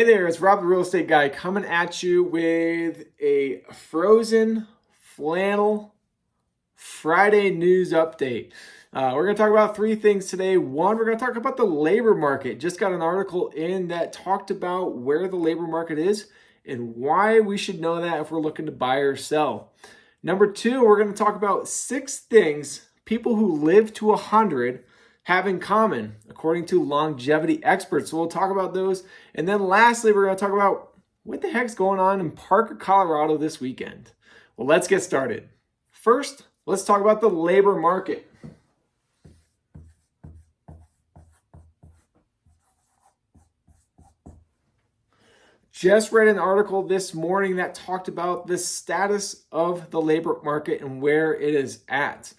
Hey there, it's Rob the Real Estate Guy coming at you with a frozen flannel Friday news update. We're going to talk about three things today. One, we're going to talk about the labor market. Just got an article in that talked about where the labor market is and why we should know that if we're looking to buy or sell. Number two, we're going to talk about 6 things people who live to 100 have in common, according to longevity experts. So we'll talk about those. And then lastly, we're going to talk about what the heck's going on in Parker, Colorado this weekend. Well, let's get started. First, let's talk about the labor market. Just read an article this morning that talked about the status of the labor market and where it is at.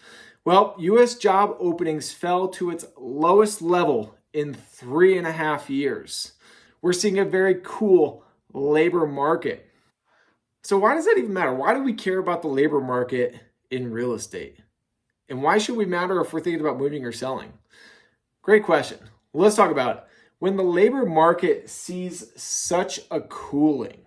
Well, U.S. job openings fell to its lowest level in 3.5 years. We're seeing a very cool labor market. So why does that even matter? Why do we care about the labor market in real estate? And why should we matter if we're thinking about moving or selling? Great question. Let's talk about it. When the labor market sees such a cooling,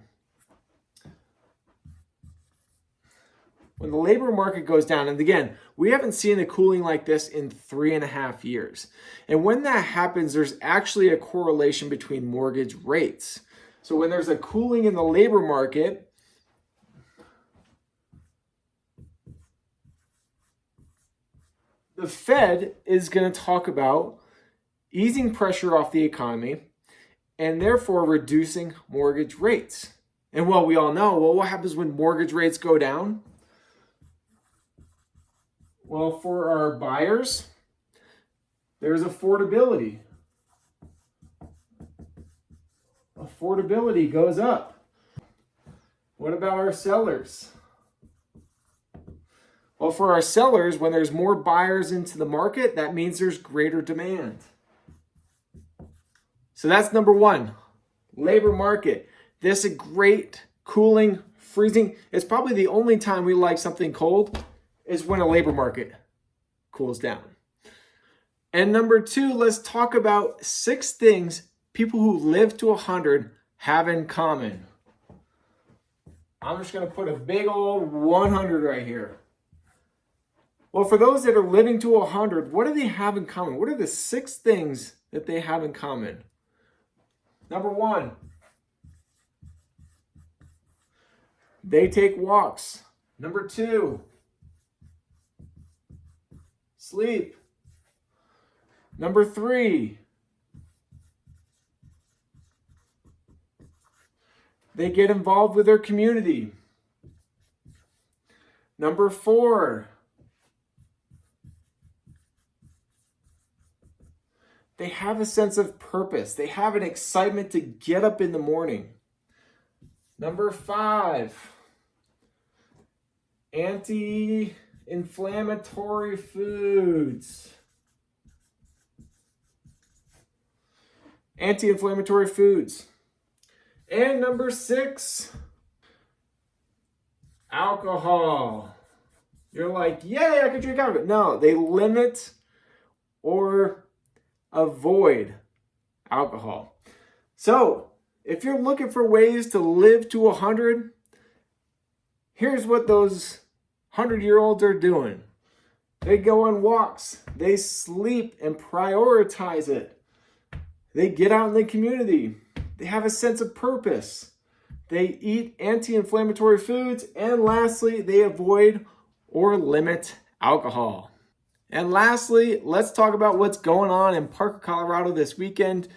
when the labor market goes down, and again, we haven't seen a cooling like this in 3.5 years. And when that happens, there's actually a correlation between mortgage rates. So when there's a cooling in the labor market, the Fed is going to talk about easing pressure off the economy and therefore reducing mortgage rates. And well, we all know, well, what happens when mortgage rates go down? Well, for our buyers, there's affordability. Affordability goes up. What about our sellers? Well, for our sellers, when there's more buyers into the market, that means there's greater demand. So that's number one, labor market. This is great, cooling, freezing. It's probably the only time we like something cold is when a labor market cools down. And number two, let's talk about 6 things people who live to 100 have in common. I'm just going to put a big old 100 right here. Well, for those that are living to 100, what do they have in common? What are the 6 things that they have in common? Number 1, they take walks. Number 2, sleep. Number 3, they get involved with their community. Number 4, they have a sense of purpose. They have an excitement to get up in the morning. Number 5, anti-inflammatory foods. Anti-inflammatory foods. And number 6, alcohol. You're like, yay, I can drink alcohol. No, they limit or avoid alcohol. So, if you're looking for ways to live to 100, here's what those 100-year-olds are doing. They go on walks, they sleep and prioritize it. They get out in the community. They have a sense of purpose. They eat anti-inflammatory foods. And lastly, they avoid or limit alcohol. And lastly, let's talk about what's going on in Parker, Colorado this weekend.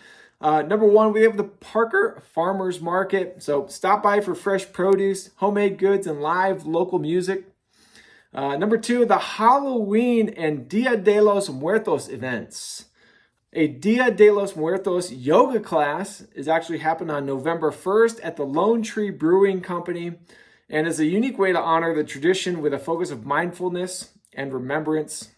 Number 1, we have the Parker Farmers Market. So stop by for fresh produce, homemade goods, and live local music. Number 2, the Halloween and Dia de los Muertos events. A Dia de los Muertos yoga class is actually happening on November 1st at the Lone Tree Brewing Company and is a unique way to honor the tradition with a focus of mindfulness and remembrance.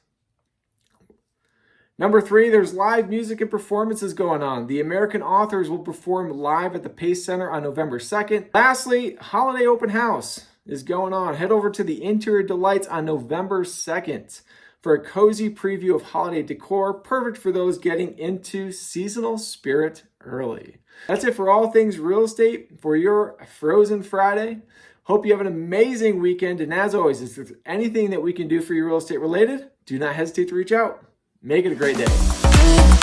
Number 3, there's live music and performances going on. The American Authors will perform live at the Pace Center on November 2nd. Lastly, Holiday Open House is going on. Head over to the Interior Delights on November 2nd for a cozy preview of holiday decor, perfect for those getting into seasonal spirit early. That's it for all things real estate for your Frozen Friday. Hope you have an amazing weekend. And as always, if there's anything that we can do for you real estate related, do not hesitate to reach out. Make it a great day.